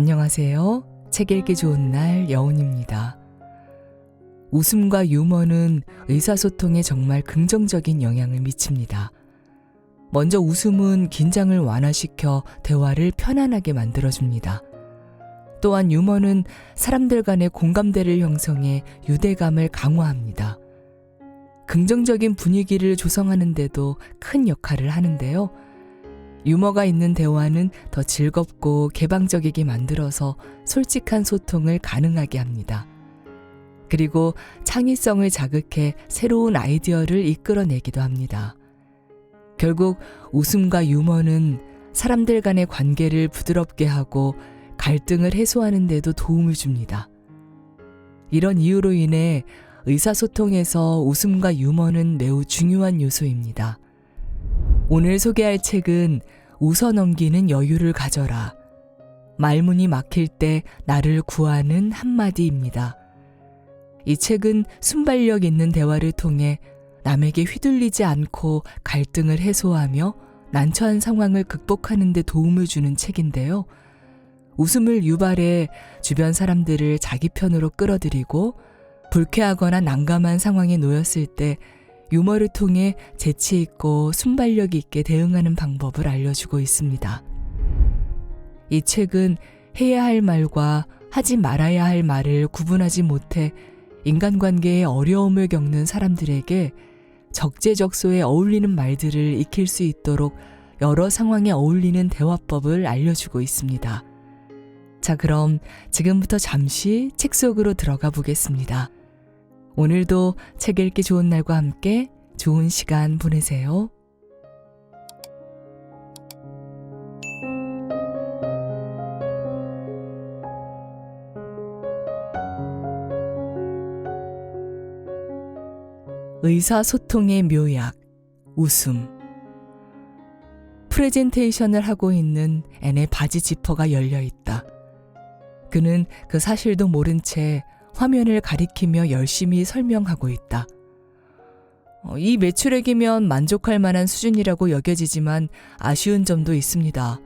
안녕하세요. 책 읽기 좋은 날 여운입니다. 웃음과 유머는 의사소통에 정말 긍정적인 영향을 미칩니다. 먼저 웃음은 긴장을 완화시켜 대화를 편안하게 만들어줍니다. 또한 유머는 사람들 간의 공감대를 형성해 유대감을 강화합니다. 긍정적인 분위기를 조성하는 데도 큰 역할을 하는데요. 유머가 있는 대화는 더 즐겁고 개방적이게 만들어서 솔직한 소통을 가능하게 합니다. 그리고 창의성을 자극해 새로운 아이디어를 이끌어내기도 합니다. 결국 웃음과 유머는 사람들 간의 관계를 부드럽게 하고 갈등을 해소하는 데도 도움을 줍니다. 이런 이유로 인해 의사소통에서 웃음과 유머는 매우 중요한 요소입니다. 오늘 소개할 책은 웃어 넘기는 여유를 가져라. 말문이 막힐 때 나를 구하는 한마디입니다. 이 책은 순발력 있는 대화를 통해 남에게 휘둘리지 않고 갈등을 해소하며 난처한 상황을 극복하는 데 도움을 주는 책인데요. 웃음을 유발해 주변 사람들을 자기 편으로 끌어들이고 불쾌하거나 난감한 상황에 놓였을 때 유머를 통해 재치 있고 순발력 있게 대응하는 방법을 알려주고 있습니다. 이 책은 해야 할 말과 하지 말아야 할 말을 구분하지 못해 인간관계에 어려움을 겪는 사람들에게 적재적소에 어울리는 말들을 익힐 수 있도록 여러 상황에 어울리는 대화법을 알려주고 있습니다. 자, 그럼 지금부터 잠시 책 속으로 들어가 보겠습니다. 오늘도 책 읽기 좋은 날과 함께 좋은 시간 보내세요. 의사소통의 묘약, 웃음. 프레젠테이션을 하고 있는 앤의 바지 지퍼가 열려 있다. 그는 그 사실도 모른 채 화면을 가리키며 열심히 설명하고 있다. 이 매출액이면 만족할 만한 수준이라고 여겨지지만 아쉬운 점도 있습니다.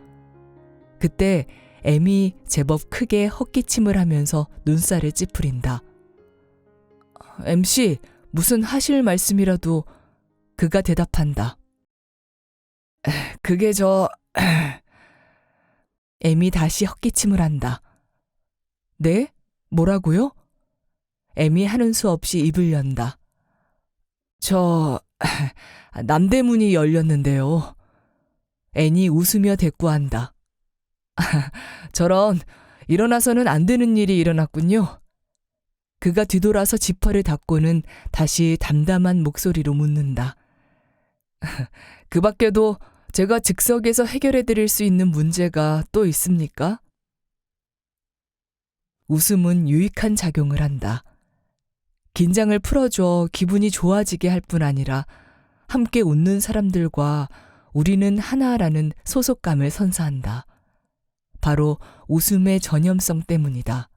그때 엠이 제법 크게 헛기침을 하면서 눈살을 찌푸린다. MC, 무슨 하실 말씀이라도. 그가 대답한다. 그게 엠이 다시 헛기침을 한다. 네? 뭐라고요? 엠이 하는 수 없이 입을 연다. 남대문이 열렸는데요. 앤이 웃으며 대꾸한다. 저런, 일어나서는 안 되는 일이 일어났군요. 그가 뒤돌아서 지퍼를 닫고는 다시 담담한 목소리로 묻는다. 그 밖에도 제가 즉석에서 해결해 드릴 수 있는 문제가 또 있습니까? 웃음은 유익한 작용을 한다. 긴장을 풀어줘 기분이 좋아지게 할 뿐 아니라 함께 웃는 사람들과 우리는 하나라는 소속감을 선사한다. 바로 웃음의 전염성 때문이다.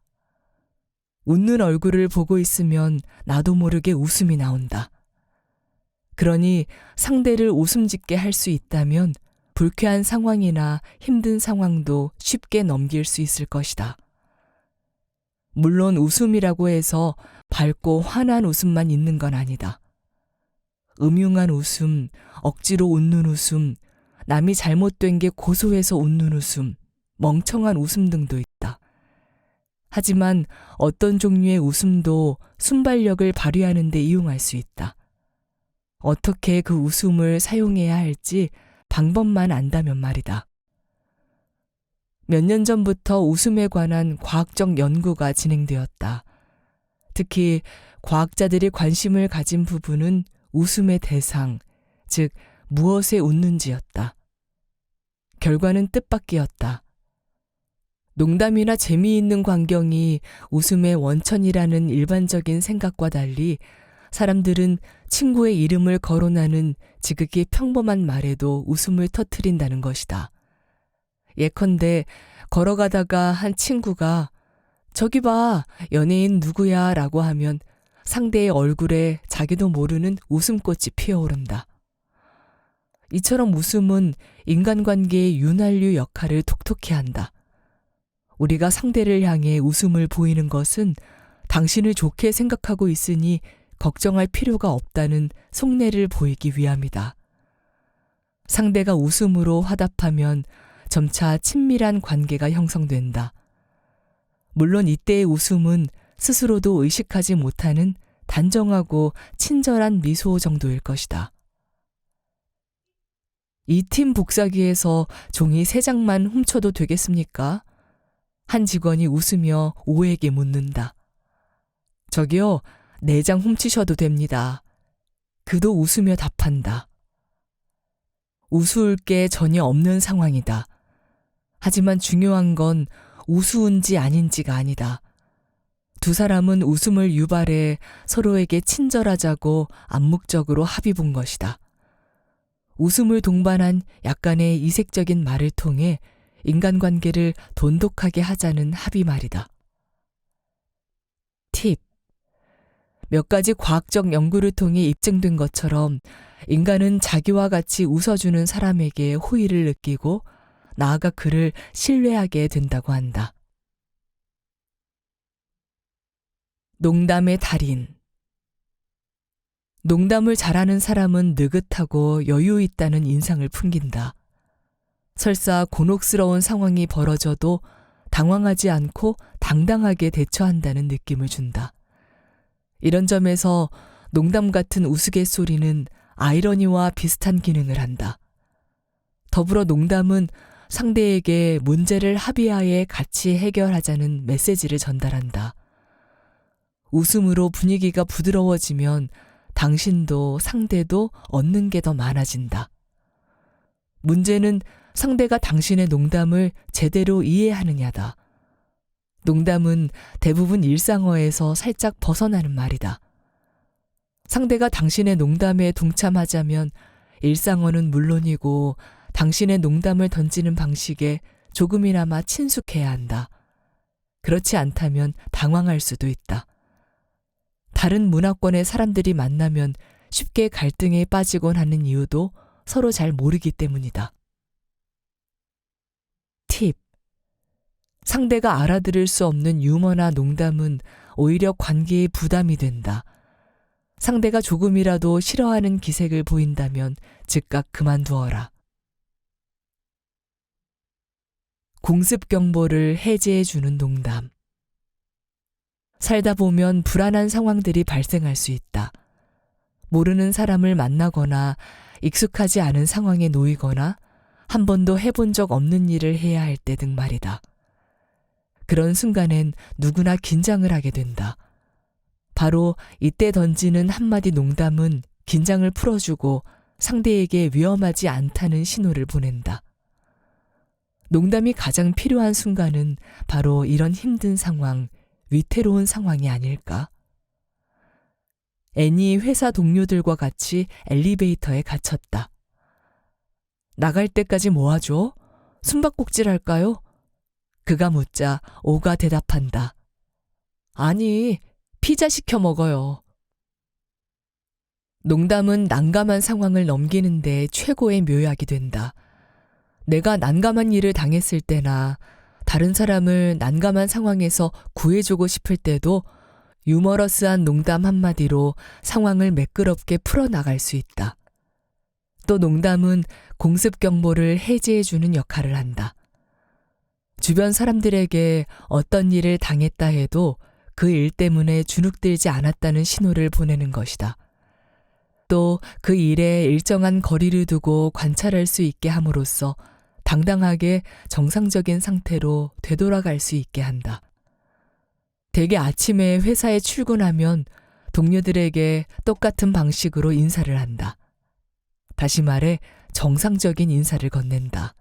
웃는 얼굴을 보고 있으면 나도 모르게 웃음이 나온다. 그러니 상대를 웃음 짓게 할 수 있다면 불쾌한 상황이나 힘든 상황도 쉽게 넘길 수 있을 것이다. 물론 웃음이라고 해서 밝고 환한 웃음만 있는 건 아니다. 음흉한 웃음, 억지로 웃는 웃음, 남이 잘못된 게 고소해서 웃는 웃음, 멍청한 웃음 등도 있다. 하지만 어떤 종류의 웃음도 순발력을 발휘하는 데 이용할 수 있다. 어떻게 그 웃음을 사용해야 할지 방법만 안다면 말이다. 몇 년 전부터 웃음에 관한 과학적 연구가 진행되었다. 특히 과학자들이 관심을 가진 부분은 웃음의 대상, 즉 무엇에 웃는지였다. 결과는 뜻밖이었다. 농담이나 재미있는 광경이 웃음의 원천이라는 일반적인 생각과 달리 사람들은 친구의 이름을 거론하는 지극히 평범한 말에도 웃음을 터뜨린다는 것이다. 예컨대 걸어가다가 한 친구가 저기 봐, 연예인 누구야 라고 하면 상대의 얼굴에 자기도 모르는 웃음꽃이 피어오른다. 이처럼 웃음은 인간관계의 윤활유 역할을 톡톡히 한다. 우리가 상대를 향해 웃음을 보이는 것은 당신을 좋게 생각하고 있으니 걱정할 필요가 없다는 속내를 보이기 위함이다. 상대가 웃음으로 화답하면 점차 친밀한 관계가 형성된다. 물론 이때의 웃음은 스스로도 의식하지 못하는 단정하고 친절한 미소 정도일 것이다. 이 팀 복사기에서 종이 3장만 훔쳐도 되겠습니까? 한 직원이 웃으며 오에게 묻는다. 저기요, 4장 훔치셔도 됩니다. 그도 웃으며 답한다. 우스울 게 전혀 없는 상황이다. 하지만 중요한 건 우스운지 아닌지가 아니다. 두 사람은 웃음을 유발해 서로에게 친절하자고 암묵적으로 합의 본 것이다. 웃음을 동반한 약간의 이색적인 말을 통해 인간관계를 돈독하게 하자는 합의 말이다. 팁. 몇 가지 과학적 연구를 통해 입증된 것처럼 인간은 자기와 같이 웃어주는 사람에게 호의를 느끼고 나아가 그를 신뢰하게 된다고 한다. 농담의 달인. 농담을 잘하는 사람은 느긋하고 여유 있다는 인상을 풍긴다. 설사 곤혹스러운 상황이 벌어져도 당황하지 않고 당당하게 대처한다는 느낌을 준다. 이런 점에서 농담 같은 우스갯소리는 아이러니와 비슷한 기능을 한다. 더불어 농담은 상대에게 문제를 합의하에 같이 해결하자는 메시지를 전달한다. 웃음으로 분위기가 부드러워지면 당신도 상대도 얻는 게 더 많아진다. 문제는 상대가 당신의 농담을 제대로 이해하느냐다. 농담은 대부분 일상어에서 살짝 벗어나는 말이다. 상대가 당신의 농담에 동참하자면 일상어는 물론이고 당신의 농담을 던지는 방식에 조금이나마 친숙해야 한다. 그렇지 않다면 당황할 수도 있다. 다른 문화권의 사람들이 만나면 쉽게 갈등에 빠지곤 하는 이유도 서로 잘 모르기 때문이다. 팁. 상대가 알아들을 수 없는 유머나 농담은 오히려 관계에 부담이 된다. 상대가 조금이라도 싫어하는 기색을 보인다면 즉각 그만두어라. 공습 경보를 해제해주는 농담. 살다 보면 불안한 상황들이 발생할 수 있다. 모르는 사람을 만나거나 익숙하지 않은 상황에 놓이거나 한 번도 해본 적 없는 일을 해야 할 때 등 말이다. 그런 순간엔 누구나 긴장을 하게 된다. 바로 이때 던지는 한마디 농담은 긴장을 풀어주고 상대에게 위험하지 않다는 신호를 보낸다. 농담이 가장 필요한 순간은 바로 이런 힘든 상황, 위태로운 상황이 아닐까? 앤이 회사 동료들과 같이 엘리베이터에 갇혔다. 나갈 때까지 뭐 하죠? 숨바꼭질 할까요? 그가 묻자 오가 대답한다. 아니, 피자 시켜 먹어요. 농담은 난감한 상황을 넘기는데 최고의 묘약이 된다. 내가 난감한 일을 당했을 때나 다른 사람을 난감한 상황에서 구해주고 싶을 때도 유머러스한 농담 한마디로 상황을 매끄럽게 풀어나갈 수 있다. 또 농담은 공습 경보를 해제해주는 역할을 한다. 주변 사람들에게 어떤 일을 당했다 해도 그 일 때문에 주눅들지 않았다는 신호를 보내는 것이다. 또 그 일에 일정한 거리를 두고 관찰할 수 있게 함으로써 당당하게 정상적인 상태로 되돌아갈 수 있게 한다. 대개 아침에 회사에 출근하면 동료들에게 똑같은 방식으로 인사를 한다. 다시 말해 정상적인 인사를 건넨다.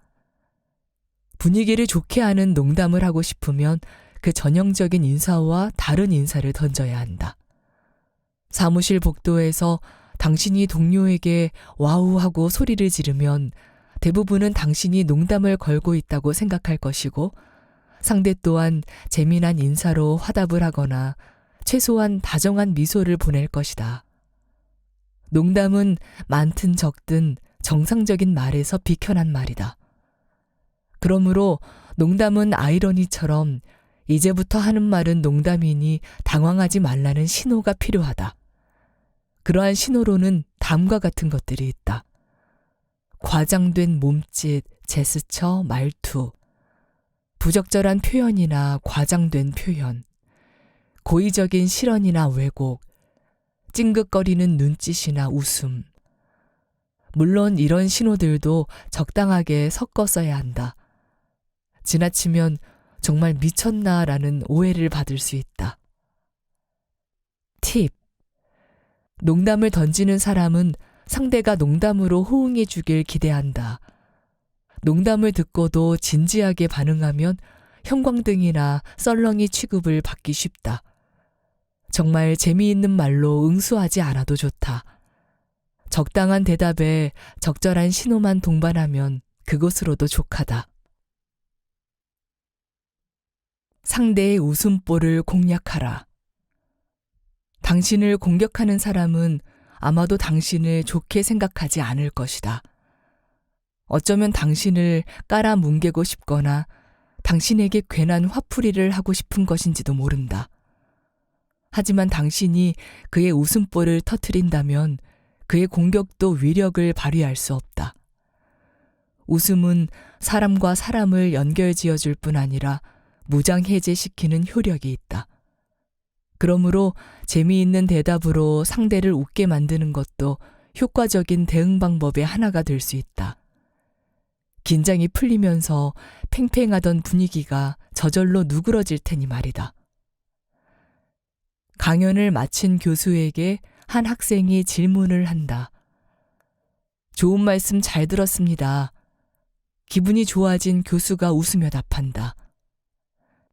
분위기를 좋게 하는 농담을 하고 싶으면 그 전형적인 인사와 다른 인사를 던져야 한다. 사무실 복도에서 당신이 동료에게 와우 하고 소리를 지르면 대부분은 당신이 농담을 걸고 있다고 생각할 것이고 상대 또한 재미난 인사로 화답을 하거나 최소한 다정한 미소를 보낼 것이다. 농담은 많든 적든 정상적인 말에서 비켜난 말이다. 그러므로 농담은 아이러니처럼 이제부터 하는 말은 농담이니 당황하지 말라는 신호가 필요하다. 그러한 신호로는 다음과 같은 것들이 있다. 과장된 몸짓, 제스처, 말투, 부적절한 표현이나 과장된 표현, 고의적인 실언이나 왜곡, 찡긋거리는 눈짓이나 웃음. 물론 이런 신호들도 적당하게 섞어 써야 한다. 지나치면 정말 미쳤나라는 오해를 받을 수 있다. 팁. 농담을 던지는 사람은 상대가 농담으로 호응해 주길 기대한다. 농담을 듣고도 진지하게 반응하면 형광등이나 썰렁이 취급을 받기 쉽다. 정말 재미있는 말로 응수하지 않아도 좋다. 적당한 대답에 적절한 신호만 동반하면 그것으로도 족하다. 상대의 웃음보를 공략하라. 당신을 공격하는 사람은 아마도 당신을 좋게 생각하지 않을 것이다. 어쩌면 당신을 깔아뭉개고 싶거나 당신에게 괜한 화풀이를 하고 싶은 것인지도 모른다. 하지만 당신이 그의 웃음보를 터뜨린다면 그의 공격도 위력을 발휘할 수 없다. 웃음은 사람과 사람을 연결지어줄 뿐 아니라 무장해제시키는 효력이 있다. 그러므로 재미있는 대답으로 상대를 웃게 만드는 것도 효과적인 대응 방법의 하나가 될 수 있다. 긴장이 풀리면서 팽팽하던 분위기가 저절로 누그러질 테니 말이다. 강연을 마친 교수에게 한 학생이 질문을 한다. 좋은 말씀 잘 들었습니다. 기분이 좋아진 교수가 웃으며 답한다.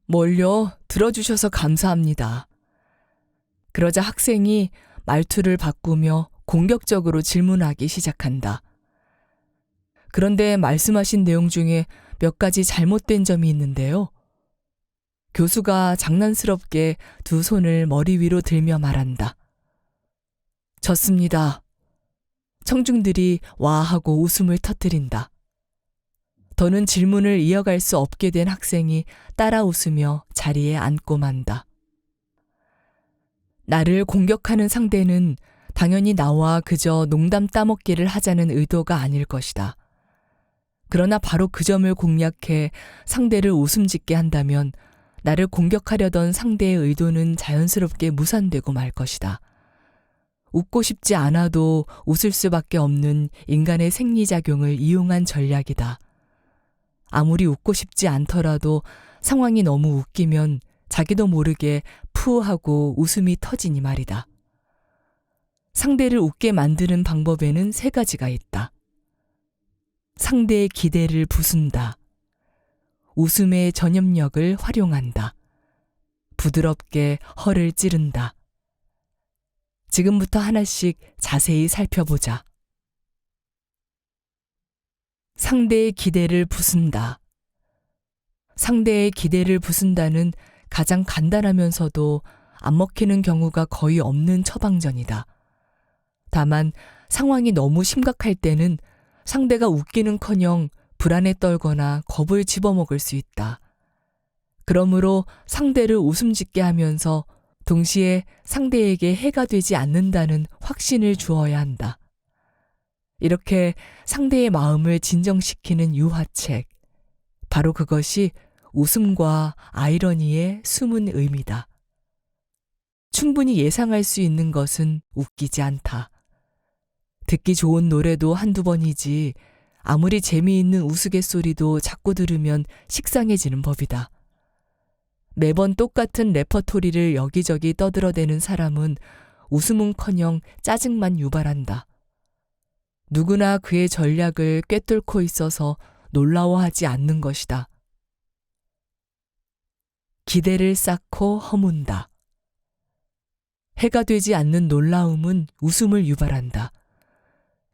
뭘요? 들어주셔서 감사합니다. 그러자 학생이 말투를 바꾸며 공격적으로 질문하기 시작한다. 그런데 말씀하신 내용 중에 몇 가지 잘못된 점이 있는데요. 교수가 장난스럽게 두 손을 머리 위로 들며 말한다. 졌습니다. 청중들이 와하고 웃음을 터뜨린다. 더는 질문을 이어갈 수 없게 된 학생이 따라 웃으며 자리에 앉고 만다. 나를 공격하는 상대는 당연히 나와 그저 농담 따먹기를 하자는 의도가 아닐 것이다. 그러나 바로 그 점을 공략해 상대를 웃음 짓게 한다면 나를 공격하려던 상대의 의도는 자연스럽게 무산되고 말 것이다. 웃고 싶지 않아도 웃을 수밖에 없는 인간의 생리작용을 이용한 전략이다. 아무리 웃고 싶지 않더라도 상황이 너무 웃기면 자기도 모르게 푸 하고 웃음이 터지니 말이다. 상대를 웃게 만드는 방법에는 3가지가 있다. 상대의 기대를 부순다. 웃음의 전염력을 활용한다. 부드럽게 허를 찌른다. 지금부터 하나씩 자세히 살펴보자. 상대의 기대를 부순다. 상대의 기대를 부순다는 가장 간단하면서도 안 먹히는 경우가 거의 없는 처방전이다. 다만 상황이 너무 심각할 때는 상대가 웃기는커녕 불안에 떨거나 겁을 집어먹을 수 있다. 그러므로 상대를 웃음 짓게 하면서 동시에 상대에게 해가 되지 않는다는 확신을 주어야 한다. 이렇게 상대의 마음을 진정시키는 유화책. 바로 그것이 웃음과 아이러니의 숨은 의미다. 충분히 예상할 수 있는 것은 웃기지 않다. 듣기 좋은 노래도 한두 번이지 아무리 재미있는 우스갯소리도 자꾸 들으면 식상해지는 법이다. 매번 똑같은 레퍼토리를 여기저기 떠들어대는 사람은 웃음은커녕 짜증만 유발한다. 누구나 그의 전략을 꿰뚫고 있어서 놀라워하지 않는 것이다. 기대를 쌓고 허문다. 해가 되지 않는 놀라움은 웃음을 유발한다.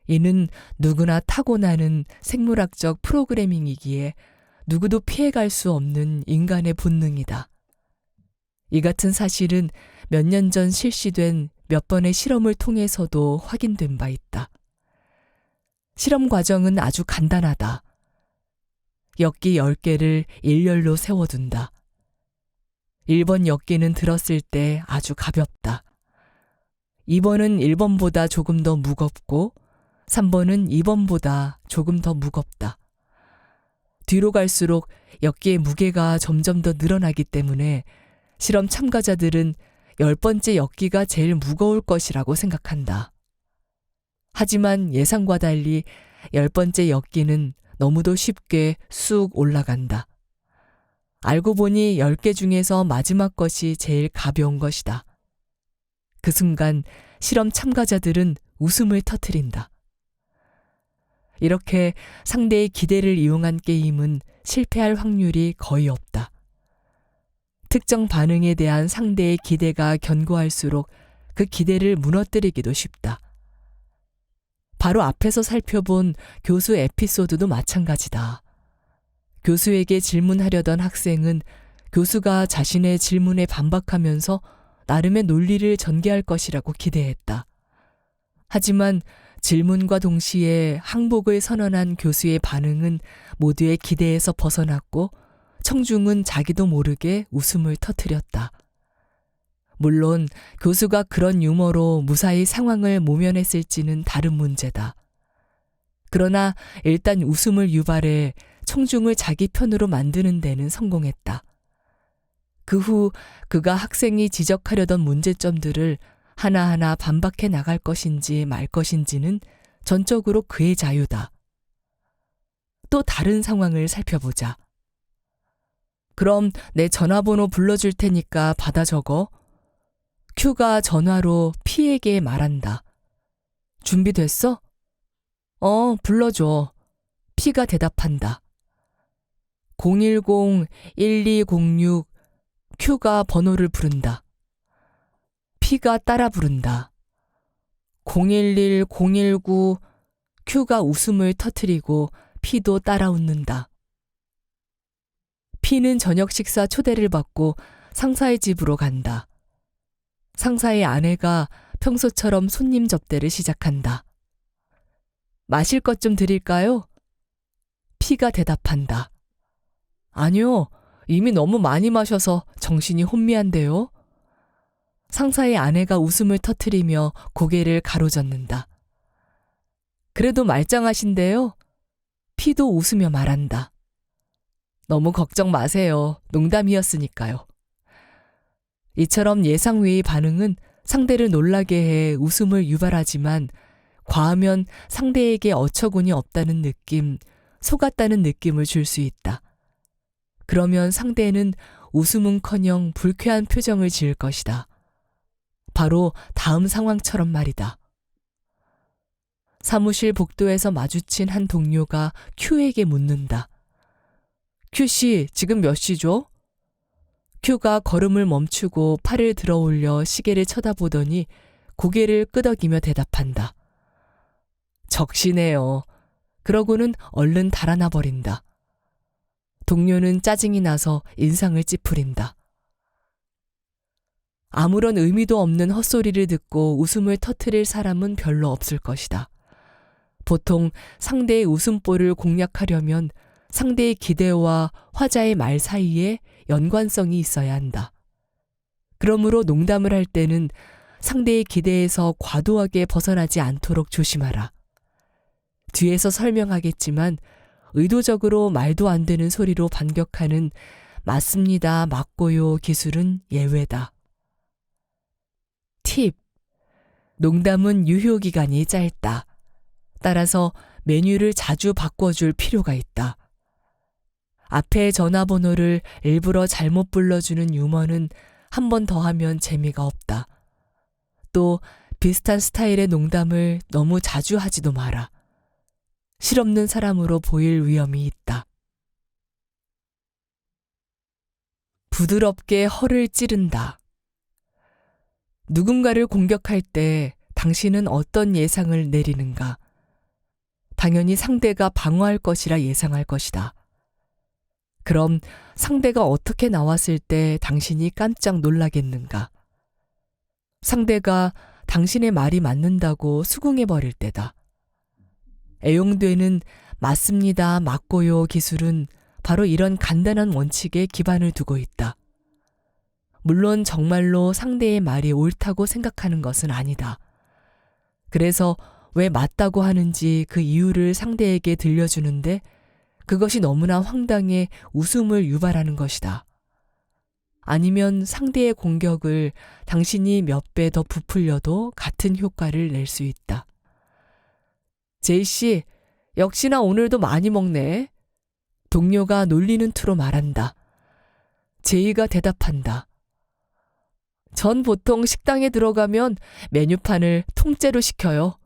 이는 누구나 타고나는 생물학적 프로그래밍이기에 누구도 피해갈 수 없는 인간의 본능이다. 이 같은 사실은 몇 년 전 실시된 몇 번의 실험을 통해서도 확인된 바 있다. 실험 과정은 아주 간단하다. 엿기 10개를 일렬로 세워둔다. 1번 엿기는 들었을 때 아주 가볍다. 2번은 1번보다 조금 더 무겁고 3번은 2번보다 조금 더 무겁다. 뒤로 갈수록 엿기의 무게가 점점 더 늘어나기 때문에 실험 참가자들은 10번째 엿기가 제일 무거울 것이라고 생각한다. 하지만 예상과 달리 10번째 엿기는 너무도 쉽게 쑥 올라간다. 알고 보니 10개 중에서 마지막 것이 제일 가벼운 것이다. 그 순간 실험 참가자들은 웃음을 터뜨린다. 이렇게 상대의 기대를 이용한 게임은 실패할 확률이 거의 없다. 특정 반응에 대한 상대의 기대가 견고할수록 그 기대를 무너뜨리기도 쉽다. 바로 앞에서 살펴본 교수 에피소드도 마찬가지다. 교수에게 질문하려던 학생은 교수가 자신의 질문에 반박하면서 나름의 논리를 전개할 것이라고 기대했다. 하지만 질문과 동시에 항복을 선언한 교수의 반응은 모두의 기대에서 벗어났고 청중은 자기도 모르게 웃음을 터뜨렸다. 물론 교수가 그런 유머로 무사히 상황을 모면했을지는 다른 문제다. 그러나 일단 웃음을 유발해 청중을 자기 편으로 만드는 데는 성공했다. 그 후 그가 학생이 지적하려던 문제점들을 하나하나 반박해 나갈 것인지 말 것인지는 전적으로 그의 자유다. 또 다른 상황을 살펴보자. 그럼 내 전화번호 불러줄 테니까 받아 적어. Q가 전화로 P에게 말한다. 준비됐어? 불러줘. P가 대답한다. 010-1206 Q가 번호를 부른다. P가 따라 부른다. 011-019 Q가 웃음을 터뜨리고 P도 따라 웃는다. P는 저녁 식사 초대를 받고 상사의 집으로 간다. 상사의 아내가 평소처럼 손님 접대를 시작한다. 마실 것 좀 드릴까요? P가 대답한다. 아니요, 이미 너무 많이 마셔서 정신이 혼미한데요. 상사의 아내가 웃음을 터뜨리며 고개를 가로젓는다. 그래도 말짱하신데요? P도 웃으며 말한다. 너무 걱정 마세요. 농담이었으니까요. 이처럼 예상 외의 반응은 상대를 놀라게 해 웃음을 유발하지만 과하면 상대에게 어처구니 없다는 느낌, 속았다는 느낌을 줄 수 있다. 그러면 상대는 웃음은커녕 불쾌한 표정을 지을 것이다. 바로 다음 상황처럼 말이다. 사무실 복도에서 마주친 한 동료가 Q에게 묻는다. Q씨, 지금 몇 시죠? Q가 걸음을 멈추고 팔을 들어 올려 시계를 쳐다보더니 고개를 끄덕이며 대답한다. 적시네요. 그러고는 얼른 달아나 버린다. 동료는 짜증이 나서 인상을 찌푸린다. 아무런 의미도 없는 헛소리를 듣고 웃음을 터뜨릴 사람은 별로 없을 것이다. 보통 상대의 웃음보를 공략하려면 상대의 기대와 화자의 말 사이에 연관성이 있어야 한다. 그러므로 농담을 할 때는 상대의 기대에서 과도하게 벗어나지 않도록 조심하라. 뒤에서 설명하겠지만 의도적으로 말도 안 되는 소리로 반격하는 맞습니다, 맞고요 기술은 예외다. 팁. 농담은 유효기간이 짧다. 따라서 메뉴를 자주 바꿔줄 필요가 있다. 앞에 전화번호를 일부러 잘못 불러주는 유머는 한 번 더 하면 재미가 없다. 또 비슷한 스타일의 농담을 너무 자주 하지도 마라. 실없는 사람으로 보일 위험이 있다. 부드럽게 허를 찌른다. 누군가를 공격할 때 당신은 어떤 예상을 내리는가? 당연히 상대가 방어할 것이라 예상할 것이다. 그럼 상대가 어떻게 나왔을 때 당신이 깜짝 놀라겠는가? 상대가 당신의 말이 맞는다고 수긍해버릴 때다. 애용되는 맞습니다, 맞고요 기술은 바로 이런 간단한 원칙에 기반을 두고 있다. 물론 정말로 상대의 말이 옳다고 생각하는 것은 아니다. 그래서 왜 맞다고 하는지 그 이유를 상대에게 들려주는데 그것이 너무나 황당해 웃음을 유발하는 것이다. 아니면 상대의 공격을 당신이 몇 배 더 부풀려도 같은 효과를 낼 수 있다. 제이씨, 역시나 오늘도 많이 먹네. 동료가 놀리는 투로 말한다. 제이가 대답한다. 전 보통 식당에 들어가면 메뉴판을 통째로 시켜요.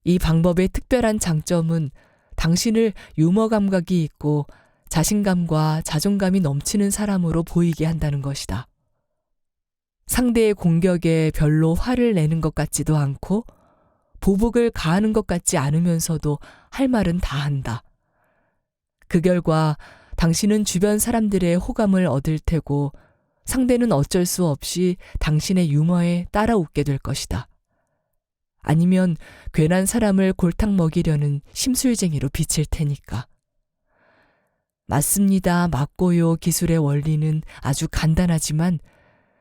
이 방법의 특별한 장점은 당신을 유머 감각이 있고 자신감과 자존감이 넘치는 사람으로 보이게 한다는 것이다. 상대의 공격에 별로 화를 내는 것 같지도 않고 보복을 가하는 것 같지 않으면서도 할 말은 다 한다. 그 결과 당신은 주변 사람들의 호감을 얻을 테고 상대는 어쩔 수 없이 당신의 유머에 따라 웃게 될 것이다. 아니면 괜한 사람을 골탕 먹이려는 심술쟁이로 비칠 테니까. 맞습니다. 맞고요 기술의 원리는 아주 간단하지만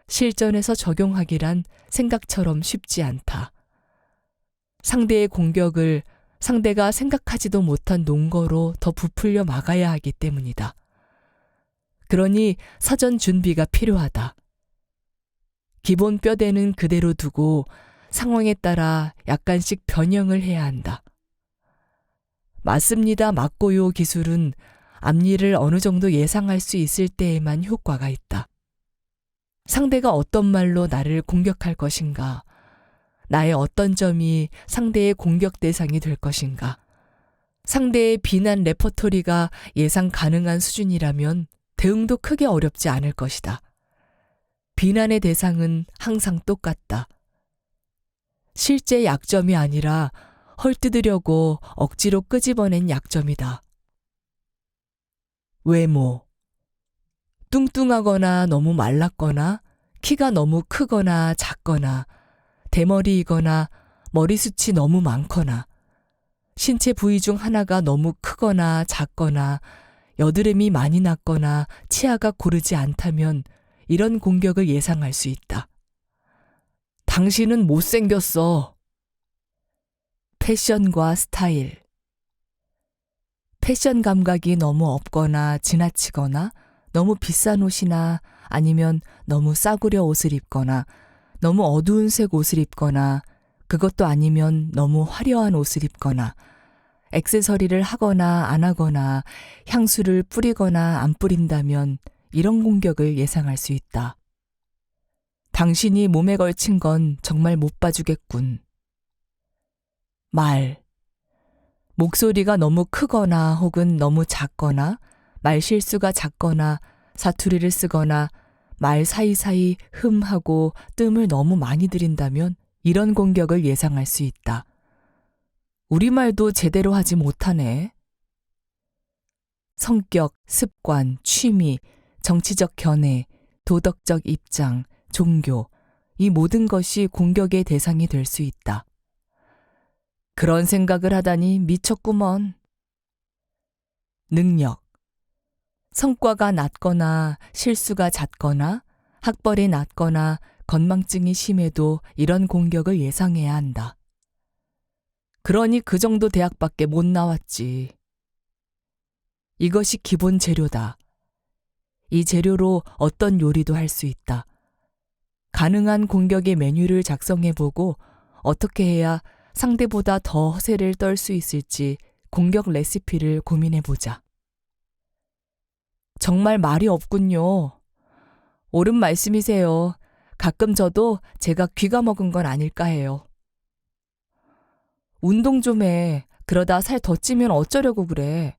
실전에서 적용하기란 생각처럼 쉽지 않다. 상대의 공격을 상대가 생각하지도 못한 농거로 더 부풀려 막아야 하기 때문이다. 그러니 사전 준비가 필요하다. 기본 뼈대는 그대로 두고 상황에 따라 약간씩 변형을 해야 한다. 맞습니다. 맞고요 기술은 앞일을 어느 정도 예상할 수 있을 때에만 효과가 있다. 상대가 어떤 말로 나를 공격할 것인가, 나의 어떤 점이 상대의 공격 대상이 될 것인가, 상대의 비난 레퍼토리가 예상 가능한 수준이라면 대응도 크게 어렵지 않을 것이다. 비난의 대상은 항상 똑같다. 실제 약점이 아니라 헐뜯으려고 억지로 끄집어낸 약점이다. 외모. 뚱뚱하거나 너무 말랐거나 키가 너무 크거나 작거나 대머리이거나 머리숱이 너무 많거나 신체 부위 중 하나가 너무 크거나 작거나 여드름이 많이 났거나 치아가 고르지 않다면 이런 공격을 예상할 수 있다. 당신은 못생겼어. 패션과 스타일. 패션 감각이 너무 없거나 지나치거나 너무 비싼 옷이나 아니면 너무 싸구려 옷을 입거나 너무 어두운 색 옷을 입거나 그것도 아니면 너무 화려한 옷을 입거나 액세서리를 하거나 안 하거나 향수를 뿌리거나 안 뿌린다면 이런 공격을 예상할 수 있다. 당신이 몸에 걸친 건 정말 못 봐주겠군. 말. 목소리가 너무 크거나 혹은 너무 작거나 말 실수가 작거나 사투리를 쓰거나 말 사이사이 흠하고 뜸을 너무 많이 들인다면 이런 공격을 예상할 수 있다. 우리말도 제대로 하지 못하네. 성격, 습관, 취미, 정치적 견해, 도덕적 입장, 종교, 이 모든 것이 공격의 대상이 될 수 있다. 그런 생각을 하다니 미쳤구먼. 능력. 성과가 낮거나 실수가 잦거나 학벌이 낮거나 건망증이 심해도 이런 공격을 예상해야 한다. 그러니 그 정도 대학밖에 못 나왔지. 이것이 기본 재료다. 이 재료로 어떤 요리도 할 수 있다. 가능한 공격의 메뉴를 작성해보고 어떻게 해야 상대보다 더 허세를 떨 수 있을지 공격 레시피를 고민해보자. 정말 말이 없군요. 옳은 말씀이세요. 가끔 저도 제가 귀가 먹은 건 아닐까 해요. 운동 좀 해. 그러다 살 더 찌면 어쩌려고 그래.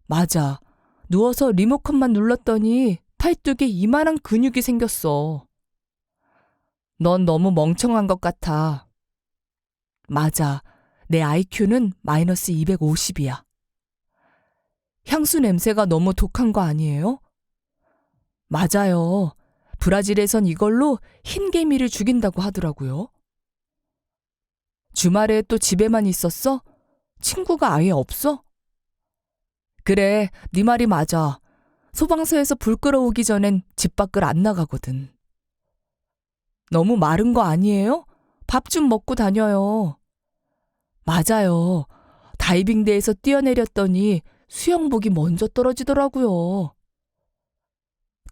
맞아. 누워서 리모컨만 눌렀더니 팔뚝에 이만한 근육이 생겼어. 넌 너무 멍청한 것 같아. 맞아. 내 IQ는 마이너스 250이야. 향수 냄새가 너무 독한 거 아니에요? 맞아요. 브라질에선 이걸로 흰 개미를 죽인다고 하더라고요. 주말에 또 집에만 있었어? 친구가 아예 없어? 그래, 네 말이 맞아. 소방서에서 불 끌어오기 전엔 집 밖을 안 나가거든. 너무 마른 거 아니에요? 밥 좀 먹고 다녀요. 맞아요. 다이빙대에서 뛰어내렸더니 수영복이 먼저 떨어지더라고요.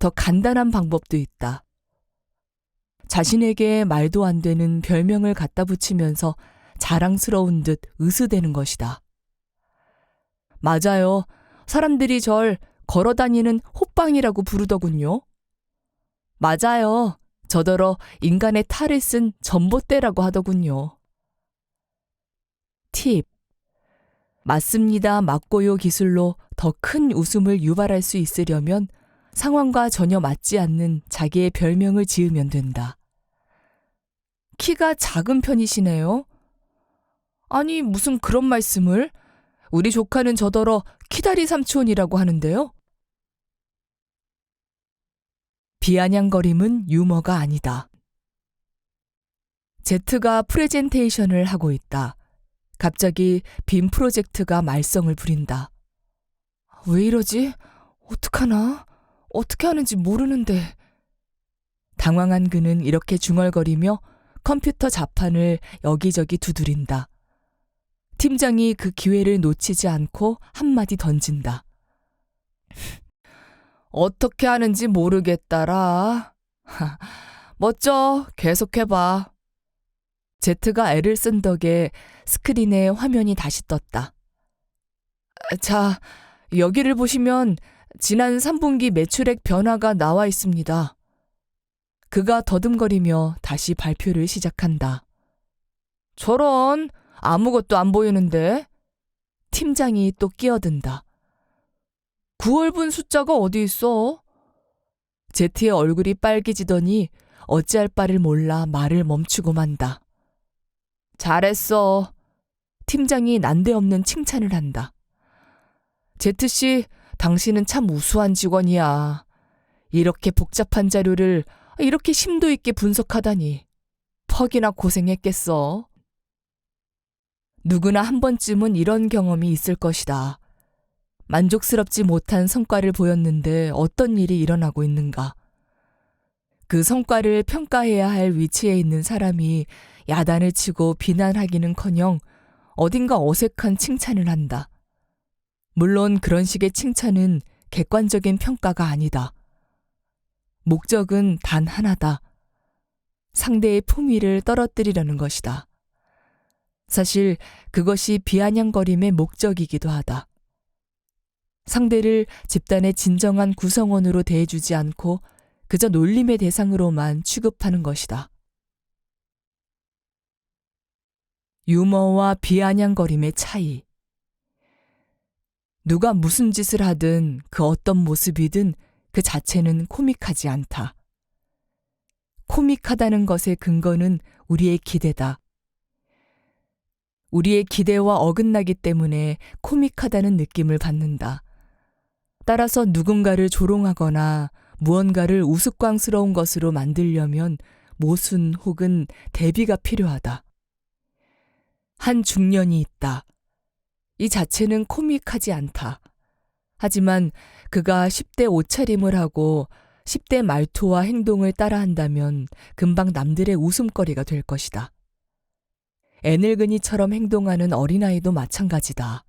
더 간단한 방법도 있다. 자신에게 말도 안 되는 별명을 갖다 붙이면서 자랑스러운 듯 으스대는 것이다. 맞아요. 사람들이 절 걸어다니는 호빵이라고 부르더군요. 맞아요. 저더러 인간의 탈을 쓴 전봇대라고 하더군요. 팁. 맞습니다. 맞고요 기술로 더 큰 웃음을 유발할 수 있으려면 상황과 전혀 맞지 않는 자기의 별명을 지으면 된다. 키가 작은 편이시네요. 아니, 무슨 그런 말씀을? 우리 조카는 저더러 키다리 삼촌이라고 하는데요. 비아냥거림은 유머가 아니다. 제트가 프레젠테이션을 하고 있다. 갑자기 빔 프로젝트가 말썽을 부린다. 왜 이러지? 어떡하나? 어떻게 하는지 모르는데. 당황한 그는 이렇게 중얼거리며 컴퓨터 자판을 여기저기 두드린다. 팀장이 그 기회를 놓치지 않고 한마디 던진다. 어떻게 하는지 모르겠다라. 멋져. 계속해봐. 제트가 애를 쓴 덕에 스크린에 화면이 다시 떴다. 자, 여기를 보시면 지난 3분기 매출액 변화가 나와 있습니다. 그가 더듬거리며 다시 발표를 시작한다. 저런, 아무것도 안 보이는데? 팀장이 또 끼어든다. 9월분 숫자가 어디 있어? 제트의 얼굴이 빨개지더니 어찌할 바를 몰라 말을 멈추고 만다. 잘했어. 팀장이 난데없는 칭찬을 한다. 제트씨, 당신은 참 우수한 직원이야. 이렇게 복잡한 자료를 이렇게 심도 있게 분석하다니. 퍽이나 고생했겠어. 누구나 한 번쯤은 이런 경험이 있을 것이다. 만족스럽지 못한 성과를 보였는데 어떤 일이 일어나고 있는가. 그 성과를 평가해야 할 위치에 있는 사람이 야단을 치고 비난하기는커녕 어딘가 어색한 칭찬을 한다. 물론 그런 식의 칭찬은 객관적인 평가가 아니다. 목적은 단 하나다. 상대의 품위를 떨어뜨리려는 것이다. 사실 그것이 비아냥거림의 목적이기도 하다. 상대를 집단의 진정한 구성원으로 대해주지 않고 그저 놀림의 대상으로만 취급하는 것이다. 유머와 비아냥거림의 차이. 누가 무슨 짓을 하든 그 어떤 모습이든 그 자체는 코믹하지 않다. 코믹하다는 것의 근거는 우리의 기대다. 우리의 기대와 어긋나기 때문에 코믹하다는 느낌을 받는다. 따라서 누군가를 조롱하거나 무언가를 우스꽝스러운 것으로 만들려면 모순 혹은 대비가 필요하다. 한 중년이 있다. 이 자체는 코믹하지 않다. 하지만 그가 10대 옷차림을 하고 10대 말투와 행동을 따라한다면 금방 남들의 웃음거리가 될 것이다. 애늙은이처럼 행동하는 어린아이도 마찬가지다.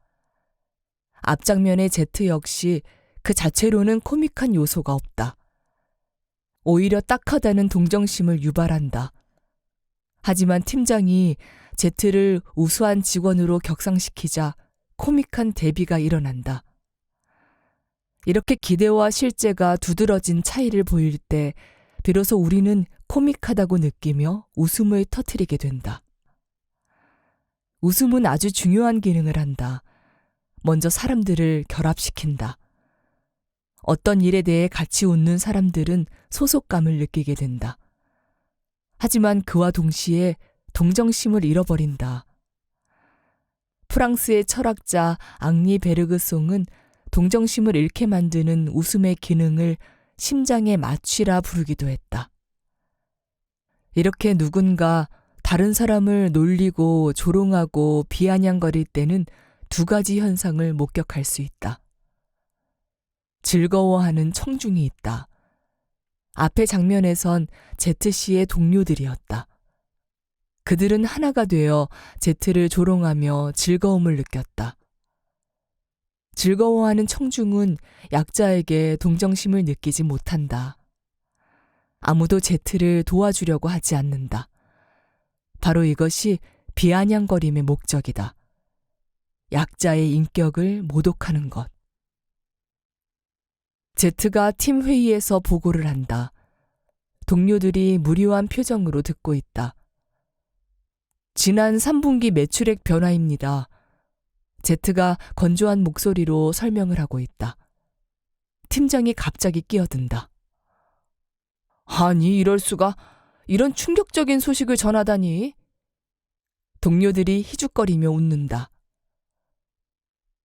앞장면의 제트 역시 그 자체로는 코믹한 요소가 없다. 오히려 딱하다는 동정심을 유발한다. 하지만 팀장이 제트를 우수한 직원으로 격상시키자 코믹한 대비가 일어난다. 이렇게 기대와 실제가 두드러진 차이를 보일 때 비로소 우리는 코믹하다고 느끼며 웃음을 터뜨리게 된다. 웃음은 아주 중요한 기능을 한다. 먼저 사람들을 결합시킨다. 어떤 일에 대해 같이 웃는 사람들은 소속감을 느끼게 된다. 하지만 그와 동시에 동정심을 잃어버린다. 프랑스의 철학자 앙리 베르그송은 동정심을 잃게 만드는 웃음의 기능을 심장의 마취라 부르기도 했다. 이렇게 누군가 다른 사람을 놀리고 조롱하고 비아냥거릴 때는 두 가지 현상을 목격할 수 있다. 즐거워하는 청중이 있다. 앞의 장면에선 제트씨의 동료들이었다. 그들은 하나가 되어 제트를 조롱하며 즐거움을 느꼈다. 즐거워하는 청중은 약자에게 동정심을 느끼지 못한다. 아무도 제트를 도와주려고 하지 않는다. 바로 이것이 비아냥거림의 목적이다. 약자의 인격을 모독하는 것. 제트가 팀 회의에서 보고를 한다. 동료들이 무료한 표정으로 듣고 있다. 지난 3분기 매출액 변화입니다. 제트가 건조한 목소리로 설명을 하고 있다. 팀장이 갑자기 끼어든다. 아니, 이럴 수가. 이런 충격적인 소식을 전하다니. 동료들이 희죽거리며 웃는다.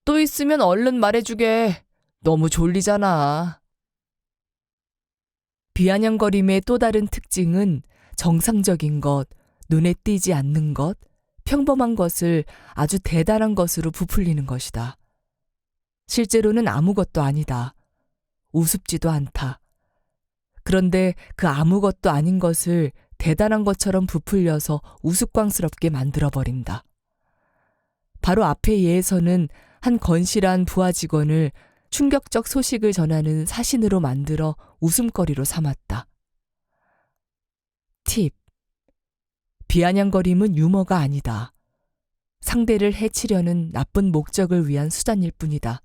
또 있으면 얼른 말해주게. 너무 졸리잖아. 비아냥거림의 또 다른 특징은 정상적인 것, 눈에 띄지 않는 것, 평범한 것을 아주 대단한 것으로 부풀리는 것이다. 실제로는 아무것도 아니다. 우습지도 않다. 그런데 그 아무것도 아닌 것을 대단한 것처럼 부풀려서 우스꽝스럽게 만들어버린다. 바로 앞의 예에서는 한 건실한 부하 직원을 충격적 소식을 전하는 사신으로 만들어 웃음거리로 삼았다. 팁. 비아냥거림은 유머가 아니다. 상대를 해치려는 나쁜 목적을 위한 수단일 뿐이다.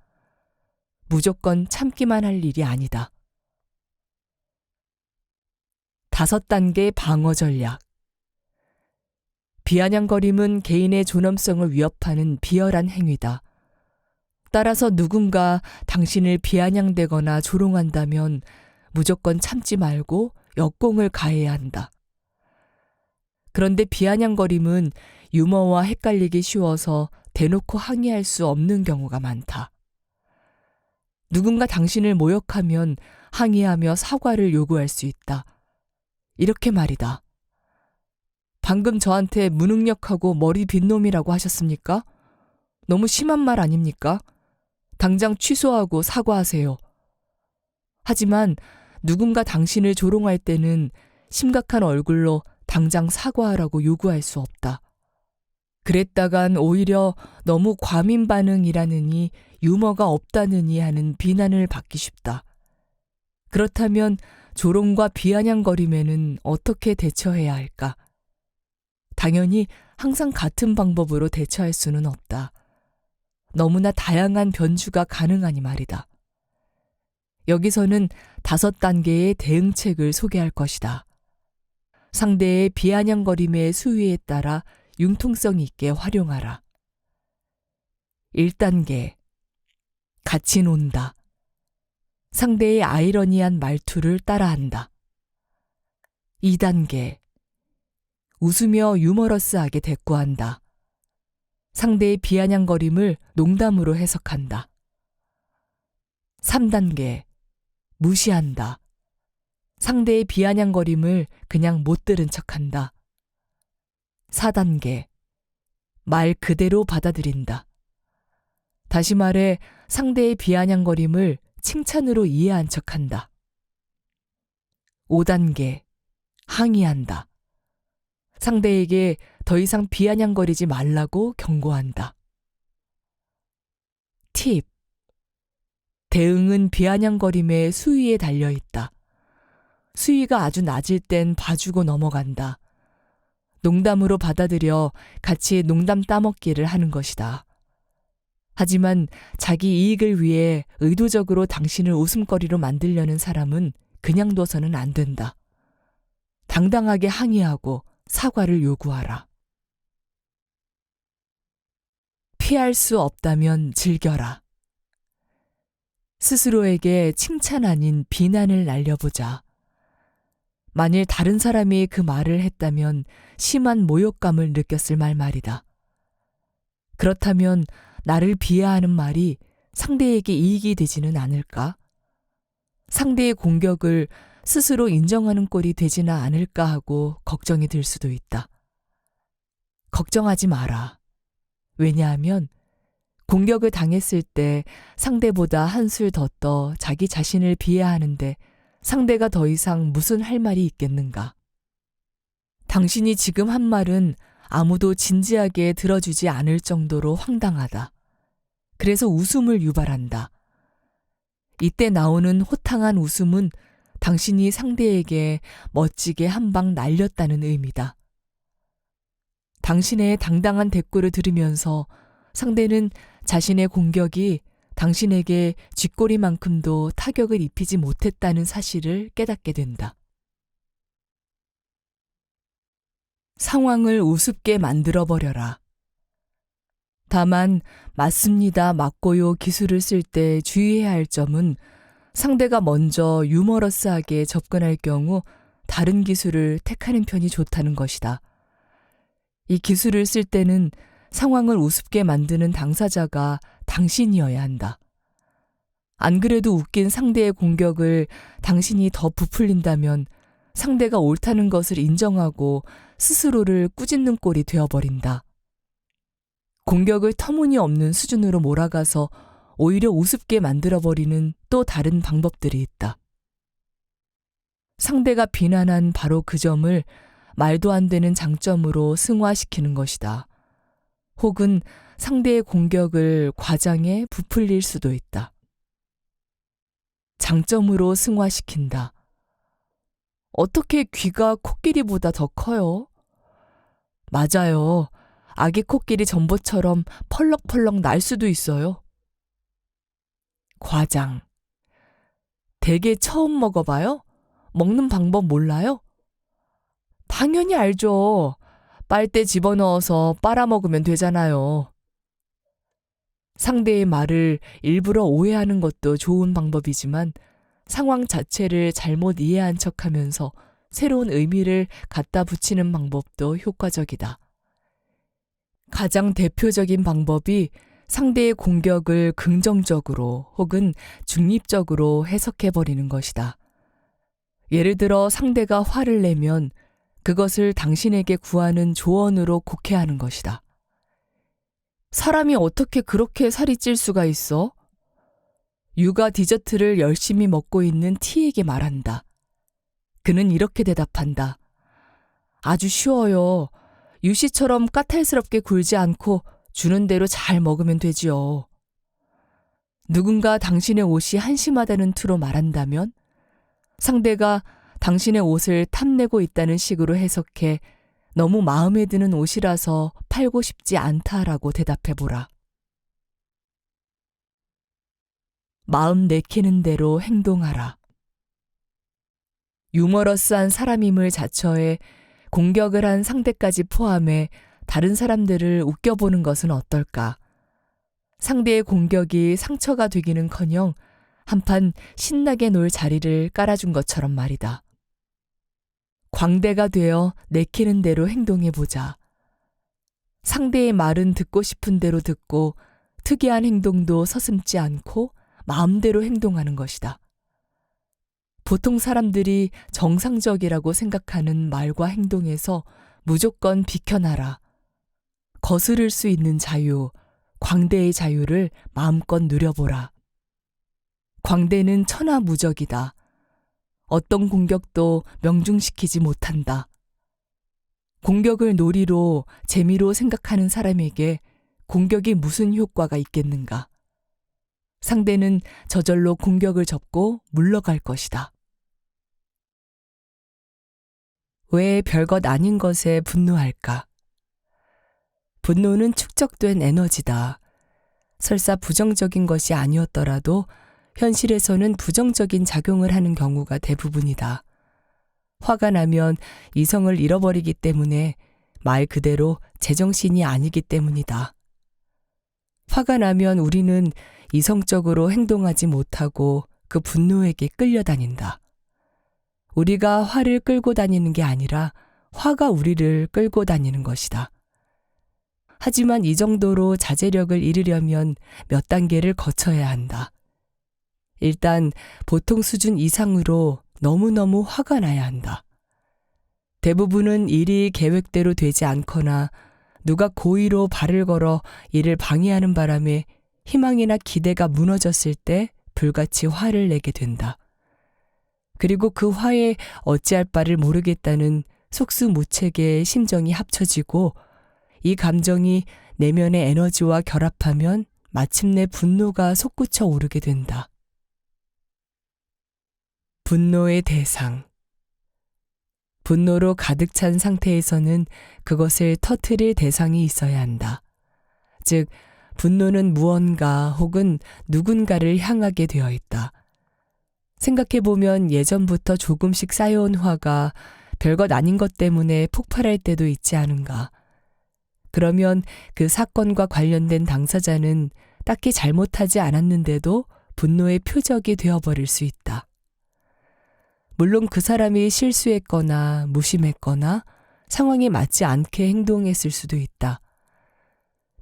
무조건 참기만 할 일이 아니다. 5단계 방어 전략. 비아냥거림은 개인의 존엄성을 위협하는 비열한 행위다. 따라서 누군가 당신을 비아냥대거나 조롱한다면 무조건 참지 말고 역공을 가해야 한다. 그런데 비아냥거림은 유머와 헷갈리기 쉬워서 대놓고 항의할 수 없는 경우가 많다. 누군가 당신을 모욕하면 항의하며 사과를 요구할 수 있다. 이렇게 말이다. 방금 저한테 무능력하고 머리 빈 놈이라고 하셨습니까? 너무 심한 말 아닙니까? 당장 취소하고 사과하세요. 하지만 누군가 당신을 조롱할 때는 심각한 얼굴로 당장 사과하라고 요구할 수 없다. 그랬다간 오히려 너무 과민 반응이라느니 유머가 없다느니 하는 비난을 받기 쉽다. 그렇다면 조롱과 비아냥거림에는 어떻게 대처해야 할까? 당연히 항상 같은 방법으로 대처할 수는 없다. 너무나 다양한 변주가 가능하니 말이다. 여기서는 5단계의 대응책을 소개할 것이다. 상대의 비아냥거림의 수위에 따라 융통성 있게 활용하라. 1단계. 같이 논다. 상대의 아이러니한 말투를 따라한다. 2단계. 웃으며 유머러스하게 대꾸한다. 상대의 비아냥거림을 농담으로 해석한다. 3단계. 무시한다. 상대의 비아냥거림을 그냥 못 들은 척한다. 4단계. 말 그대로 받아들인다. 다시 말해 상대의 비아냥거림을 칭찬으로 이해한 척한다. 5단계. 항의한다. 상대에게 더 이상 비아냥거리지 말라고 경고한다. 팁. 대응은 비아냥거림의 수위에 달려있다. 수위가 아주 낮을 땐 봐주고 넘어간다. 농담으로 받아들여 같이 농담 따먹기를 하는 것이다. 하지만 자기 이익을 위해 의도적으로 당신을 웃음거리로 만들려는 사람은 그냥 둬서는 안 된다. 당당하게 항의하고 사과를 요구하라. 피할 수 없다면 즐겨라. 스스로에게 칭찬 아닌 비난을 날려보자. 만일 다른 사람이 그 말을 했다면 심한 모욕감을 느꼈을 말이다. 그렇다면 나를 비하하는 말이 상대에게 이익이 되지는 않을까? 상대의 공격을 스스로 인정하는 꼴이 되지는 않을까 하고 걱정이 들 수도 있다. 걱정하지 마라. 왜냐하면 공격을 당했을 때 상대보다 한술 더 떠 자기 자신을 비하하는데 상대가 더 이상 무슨 할 말이 있겠는가? 당신이 지금 한 말은 아무도 진지하게 들어주지 않을 정도로 황당하다. 그래서 웃음을 유발한다. 이때 나오는 호탕한 웃음은 당신이 상대에게 멋지게 한 방 날렸다는 의미다. 당신의 당당한 대꾸를 들으면서 상대는 자신의 공격이 당신에게 쥐꼬리만큼도 타격을 입히지 못했다는 사실을 깨닫게 된다. 상황을 우습게 만들어버려라. 다만 맞습니다, 맞고요 기술을 쓸 때 주의해야 할 점은 상대가 먼저 유머러스하게 접근할 경우 다른 기술을 택하는 편이 좋다는 것이다. 이 기술을 쓸 때는 상황을 우습게 만드는 당사자가 당신이어야 한다. 안 그래도 웃긴 상대의 공격을 당신이 더 부풀린다면 상대가 옳다는 것을 인정하고 스스로를 꾸짖는 꼴이 되어버린다. 공격을 터무니없는 수준으로 몰아가서 오히려 우습게 만들어버리는 또 다른 방법들이 있다. 상대가 비난한 바로 그 점을 말도 안 되는 장점으로 승화시키는 것이다. 혹은 상대의 공격을 과장해 부풀릴 수도 있다. 장점으로 승화시킨다. 어떻게 귀가 코끼리보다 더 커요? 맞아요. 아기 코끼리 전봇처럼 펄럭펄럭 날 수도 있어요. 과장. 대게 처음 먹어봐요? 먹는 방법 몰라요? 당연히 알죠. 빨대 집어넣어서 빨아먹으면 되잖아요. 상대의 말을 일부러 오해하는 것도 좋은 방법이지만 상황 자체를 잘못 이해한 척하면서 새로운 의미를 갖다 붙이는 방법도 효과적이다. 가장 대표적인 방법이 상대의 공격을 긍정적으로 혹은 중립적으로 해석해버리는 것이다. 예를 들어 상대가 화를 내면 그것을 당신에게 구하는 조언으로 곡해하는 것이다. 사람이 어떻게 그렇게 살이 찔 수가 있어? 육아 디저트를 열심히 먹고 있는 T에게 말한다. 그는 이렇게 대답한다. 아주 쉬워요. 유씨처럼 까탈스럽게 굴지 않고 주는 대로 잘 먹으면 되지요. 누군가 당신의 옷이 한심하다는 투로 말한다면 상대가 당신의 옷을 탐내고 있다는 식으로 해석해 너무 마음에 드는 옷이라서 팔고 싶지 않다라고 대답해보라. 마음 내키는 대로 행동하라. 유머러스한 사람임을 자처해 공격을 한 상대까지 포함해 다른 사람들을 웃겨보는 것은 어떨까? 상대의 공격이 상처가 되기는커녕 한판 신나게 놀 자리를 깔아준 것처럼 말이다. 광대가 되어 내키는 대로 행동해보자. 상대의 말은 듣고 싶은 대로 듣고 특이한 행동도 서슴지 않고 마음대로 행동하는 것이다. 보통 사람들이 정상적이라고 생각하는 말과 행동에서 무조건 비켜나라. 거스를 수 있는 자유, 광대의 자유를 마음껏 누려보라. 광대는 천하무적이다. 어떤 공격도 명중시키지 못한다. 공격을 놀이로, 재미로 생각하는 사람에게 공격이 무슨 효과가 있겠는가? 상대는 저절로 공격을 접고 물러갈 것이다. 왜 별것 아닌 것에 분노할까? 분노는 축적된 에너지다. 설사 부정적인 것이 아니었더라도 현실에서는 부정적인 작용을 하는 경우가 대부분이다. 화가 나면 이성을 잃어버리기 때문에 말 그대로 제정신이 아니기 때문이다. 화가 나면 우리는 이성적으로 행동하지 못하고 그 분노에게 끌려다닌다. 우리가 화를 끌고 다니는 게 아니라 화가 우리를 끌고 다니는 것이다. 하지만 이 정도로 자제력을 잃으려면 몇 단계를 거쳐야 한다. 일단 보통 수준 이상으로 너무너무 화가 나야 한다. 대부분은 일이 계획대로 되지 않거나 누가 고의로 발을 걸어 이를 방해하는 바람에 희망이나 기대가 무너졌을 때 불같이 화를 내게 된다. 그리고 그 화에 어찌할 바를 모르겠다는 속수무책의 심정이 합쳐지고 이 감정이 내면의 에너지와 결합하면 마침내 분노가 솟구쳐 오르게 된다. 분노의 대상. 분노로 가득 찬 상태에서는 그것을 터뜨릴 대상이 있어야 한다. 즉, 분노는 무언가 혹은 누군가를 향하게 되어 있다. 생각해보면 예전부터 조금씩 쌓여온 화가 별것 아닌 것 때문에 폭발할 때도 있지 않은가. 그러면 그 사건과 관련된 당사자는 딱히 잘못하지 않았는데도 분노의 표적이 되어버릴 수 있다. 물론 그 사람이 실수했거나 무심했거나 상황에 맞지 않게 행동했을 수도 있다.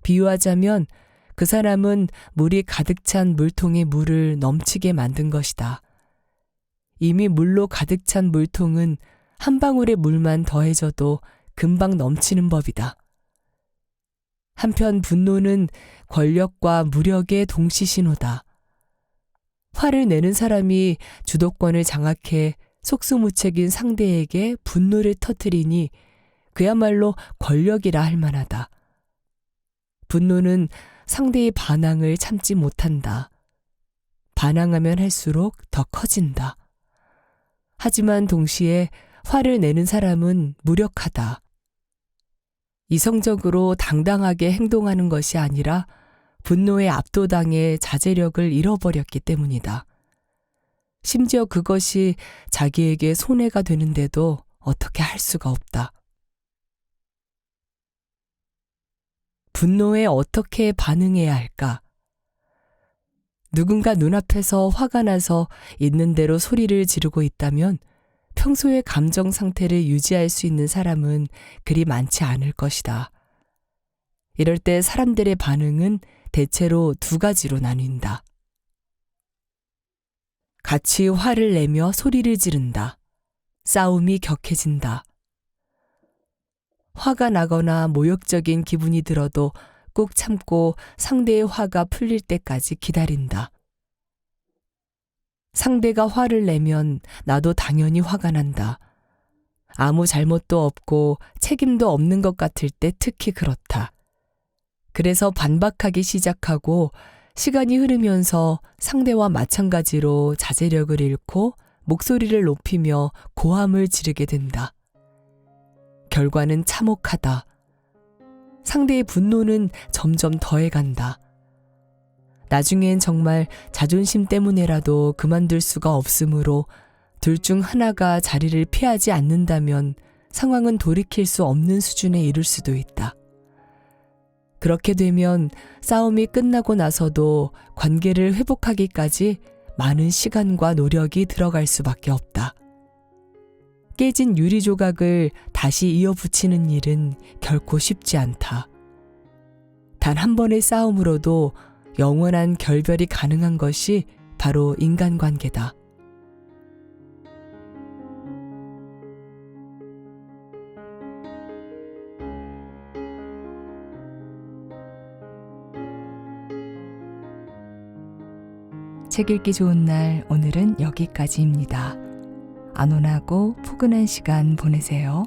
비유하자면 그 사람은 물이 가득 찬 물통에 물을 넘치게 만든 것이다. 이미 물로 가득 찬 물통은 한 방울의 물만 더해져도 금방 넘치는 법이다. 한편 분노는 권력과 무력의 동시 신호다. 화를 내는 사람이 주도권을 장악해 속수무책인 상대에게 분노를 터뜨리니 그야말로 권력이라 할 만하다. 분노는 상대의 반항을 참지 못한다. 반항하면 할수록 더 커진다. 하지만 동시에 화를 내는 사람은 무력하다. 이성적으로 당당하게 행동하는 것이 아니라 분노에 압도당해 자제력을 잃어버렸기 때문이다. 심지어 그것이 자기에게 손해가 되는데도 어떻게 할 수가 없다. 분노에 어떻게 반응해야 할까? 누군가 눈앞에서 화가 나서 있는 대로 소리를 지르고 있다면 평소의 감정 상태를 유지할 수 있는 사람은 그리 많지 않을 것이다. 이럴 때 사람들의 반응은 대체로 두 가지로 나뉜다. 같이 화를 내며 소리를 지른다. 싸움이 격해진다. 화가 나거나 모욕적인 기분이 들어도 꾹 참고 상대의 화가 풀릴 때까지 기다린다. 상대가 화를 내면 나도 당연히 화가 난다. 아무 잘못도 없고 책임도 없는 것 같을 때 특히 그렇다. 그래서 반박하기 시작하고 시간이 흐르면서 상대와 마찬가지로 자제력을 잃고 목소리를 높이며 고함을 지르게 된다. 결과는 참혹하다. 상대의 분노는 점점 더해간다. 나중엔 정말 자존심 때문에라도 그만둘 수가 없으므로 둘 중 하나가 자리를 피하지 않는다면 상황은 돌이킬 수 없는 수준에 이를 수도 있다. 그렇게 되면 싸움이 끝나고 나서도 관계를 회복하기까지 많은 시간과 노력이 들어갈 수밖에 없다. 깨진 유리 조각을 다시 이어붙이는 일은 결코 쉽지 않다. 단 한 번의 싸움으로도 영원한 결별이 가능한 것이 바로 인간관계다. 책 읽기 좋은 날 오늘은 여기까지입니다. 안온하고 포근한 시간 보내세요.